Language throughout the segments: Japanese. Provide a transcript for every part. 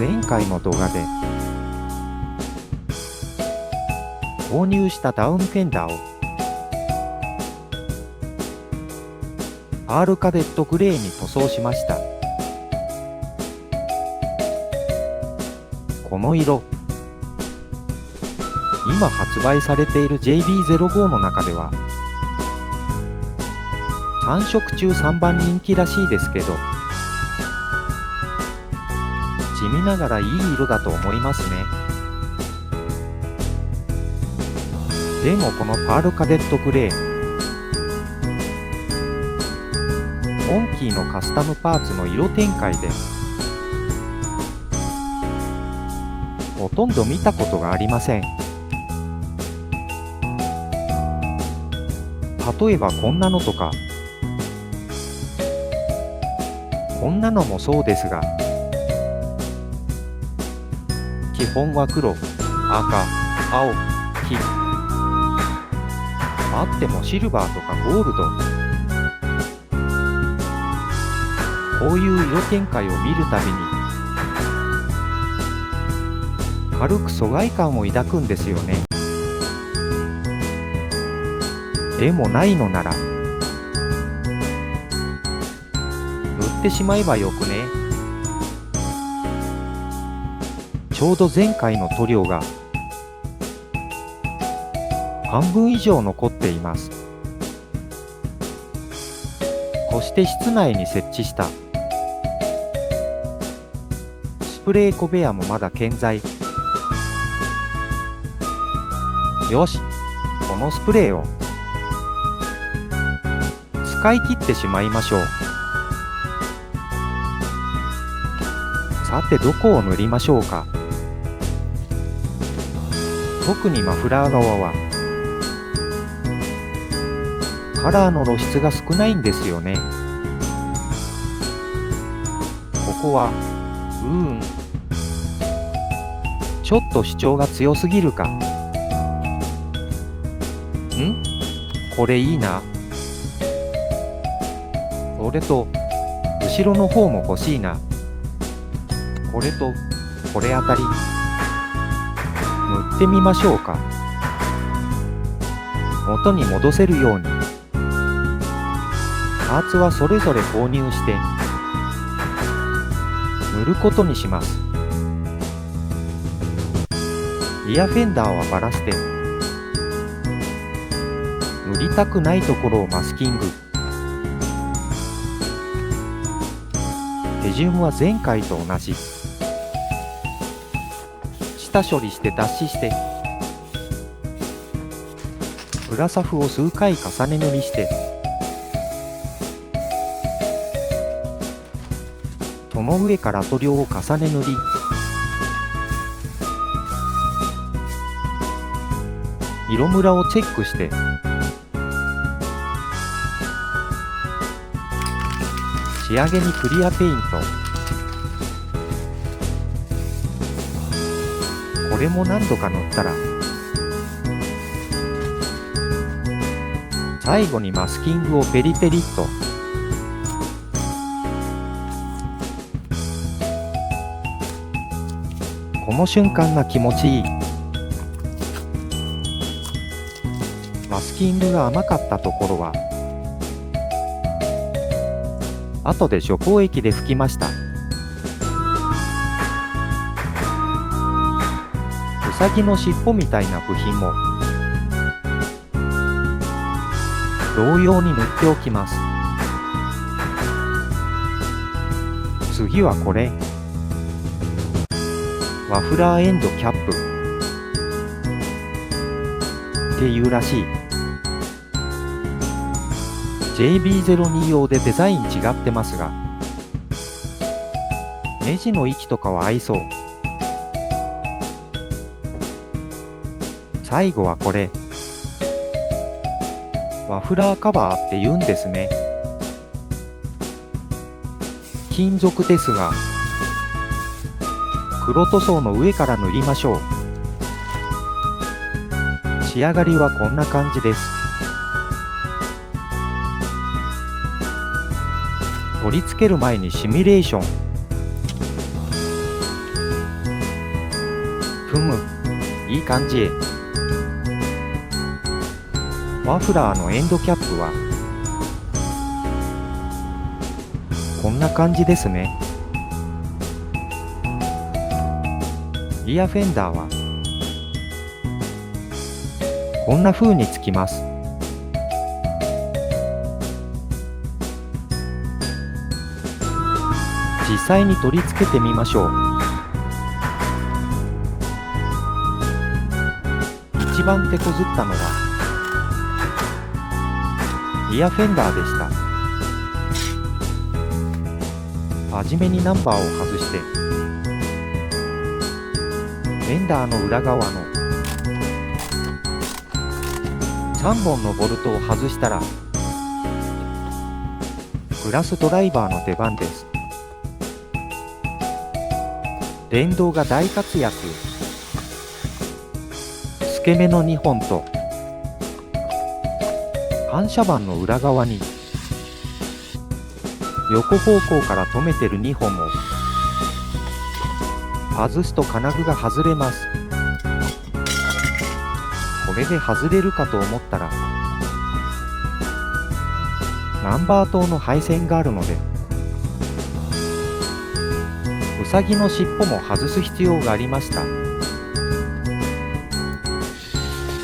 前回の動画で購入したダウンフェンダーをパールカデットグレーに塗装しました。この色、今発売されている JB05 の中では3色中3番人気らしいですけど、地味ながらいい色だと思いますね。でもこのパールカデットグレー、モンキーのカスタムパーツの色展開でほとんど見たことがありません。例えばこんなのとか、こんなのもそうですが、基本は黒、赤、青、黄、あってもシルバーとかゴールド、こういう色展開を見るたびに軽く疎外感を抱くんですよね。でもないのなら塗ってしまえばよくね。ちょうど前回の塗料が半分以上残っています。そして室内に設置したスプレー小部屋もまだ健在。よし、このスプレーを使い切ってしまいましょう。さてどこを塗りましょうか。特にマフラー側はカラーの露出が少ないんですよね。ここはちょっと主張が強すぎるか。これいいな。それと後ろの方も欲しいな。これとこれあたり塗ってみましょうか。元に戻せるようにパーツはそれぞれ購入して塗ることにします。リアフェンダーはバラして塗りたくないところをマスキング。手順は前回と同じ。下処理して脱脂してプラサフを数回重ね塗りしてその上から塗料を重ね塗り、色ムラをチェックして仕上げにクリアペイント。これも何度か塗ったら最後にマスキングをペリペリっと。この瞬間が気持ちいい。マスキングが甘かったところは後で除光液で拭きました。うさぎの尻尾みたいな部品も同様に塗っておきます。次はこれ、マフラーエンドキャップっていうらしい。JB02 用でデザイン違ってますが、ネジの位置とかは合いそう。最後はこれ、マフラーカバーって言うんですね。金属ですが、黒塗装の上から塗りましょう。仕上がりはこんな感じです。取り付ける前にシミュレーション。ふむ、いい感じ。マフラーのエンドキャップはこんな感じですね。リアフェンダーはこんな風につきます。実際に取り付けてみましょう。一番手こずったのはリアフェンダーでした。はじめにナンバーを外してフェンダーの裏側の3本のボルトを外したらグラスドライバーの出番です。電動が大活躍。透け目の2本と反射板の裏側に横方向から止めてる2本を外すと金具が外れます。これで外れるかと思ったらナンバー灯の配線があるのでウサギの尻尾も外す必要がありました。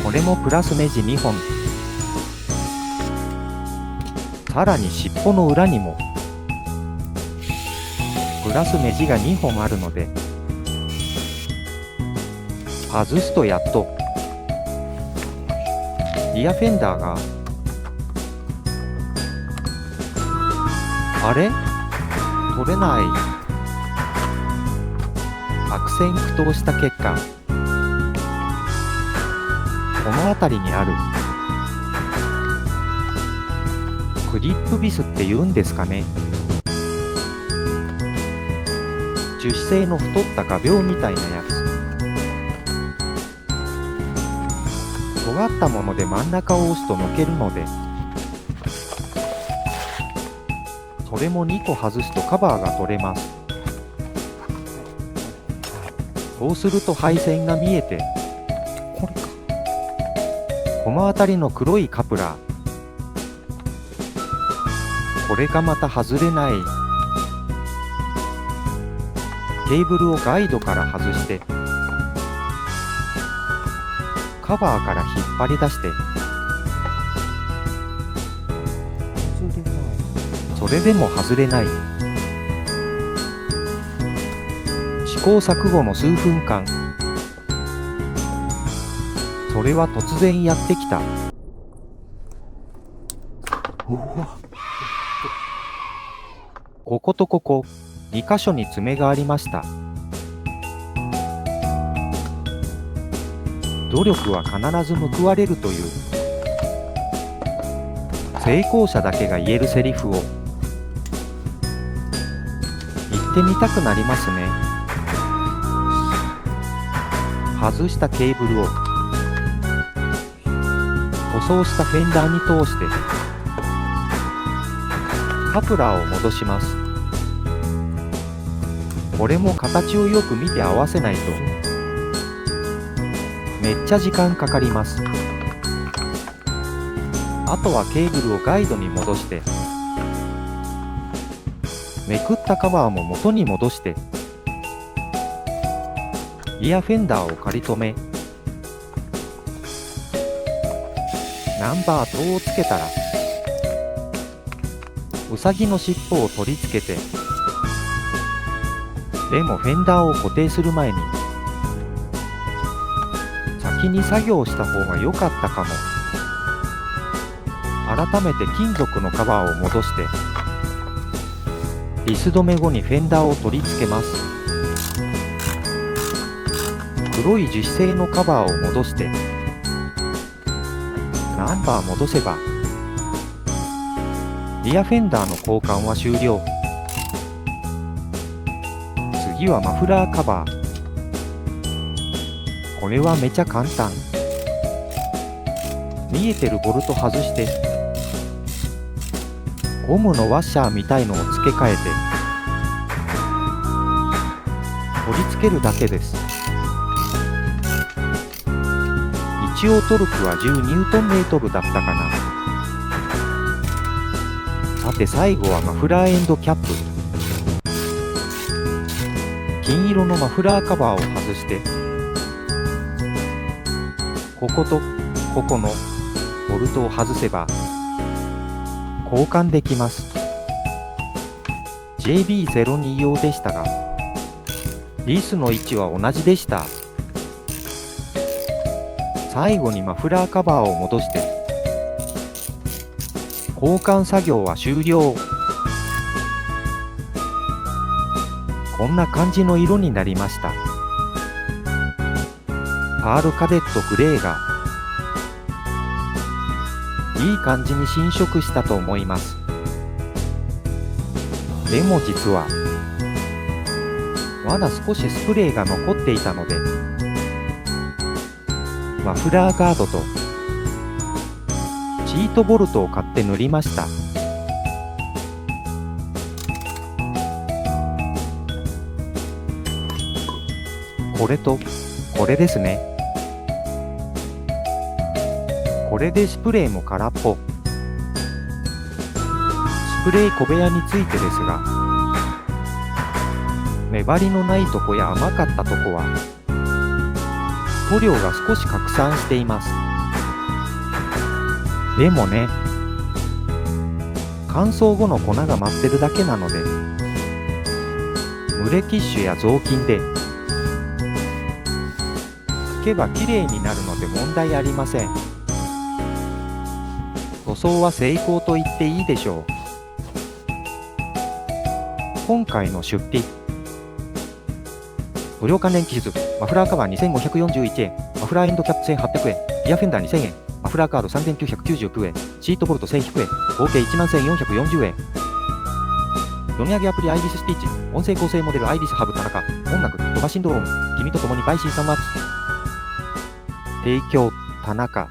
これもプラスネジ2本。さらに尻尾の裏にもプラスネジが2本あるので外すとやっとリアフェンダーがあれ取れない。悪戦苦闘した結果この辺りにあるクリップビスって言うんですかね。樹脂製の太った画鋲みたいなやつ。尖ったもので真ん中を押すと抜けるのでそれも2個外すとカバーが取れます。そうすると配線が見えてこれか。この辺りの黒いカプラーこれがまた外れない。ケーブルをガイドから外してカバーから引っ張り出してそれでも外れない。試行錯誤の数分間それは突然やってきた。こことここ2箇所に爪がありました。努力は必ず報われるという成功者だけが言えるセリフを言ってみたくなりますね。外したケーブルを塗装したフェンダーに通してカプラーを戻します。これも形をよく見て合わせないとめっちゃ時間かかります。あとはケーブルをガイドに戻してめくったカバーも元に戻してリアフェンダーを仮止めナンバー灯をつけたらウサギの尻尾を取り付けてでもフェンダーを固定する前に先に作業した方が良かったかも。改めて金属のカバーを戻してビス止め後にフェンダーを取り付けます。黒い樹脂製のカバーを戻してナンバー戻せばリアフェンダーの交換は終了。次はマフラーカバー。これはめちゃ簡単。見えてるボルト外してゴムのワッシャーみたいのを付け替えて取り付けるだけです。一応トルクは10ニュートンメートルだったかな。さて最後はマフラーエンドキャップ。金色のマフラーカバーを外して、こことここのボルトを外せば交換できます。 JB02 用でしたがリスの位置は同じでした。最後にマフラーカバーを戻して交換作業は終了。こんな感じの色になりました。パールカデットグレーがいい感じに侵食したと思います。でも実はまだ少しスプレーが残っていたので、マフラーガードとシートボルトを買って塗りました。これとこれですね。これでスプレーも空っぽ。スプレー小部屋についてですが、粘りのないとこや甘かったとこは塗料が少し拡散しています。でもね、乾燥後の粉が舞ってるだけなので、ムレキッシュや雑巾で拭けばきれいになるので問題ありません。塗装は成功と言っていいでしょう。今回の出費、無料関連技術、マフラーカバー2541円、マフラーエンドキャップ1800円、リアフェンダー2000円、マフラーカード3999円、シートボルト1100円、合計11440円。読み上げアプリアイリススピーチ、音声構成モデルアイリスハブ田中、音楽ドバシンドローム、君と共にバイシーサンワークス。提供田中。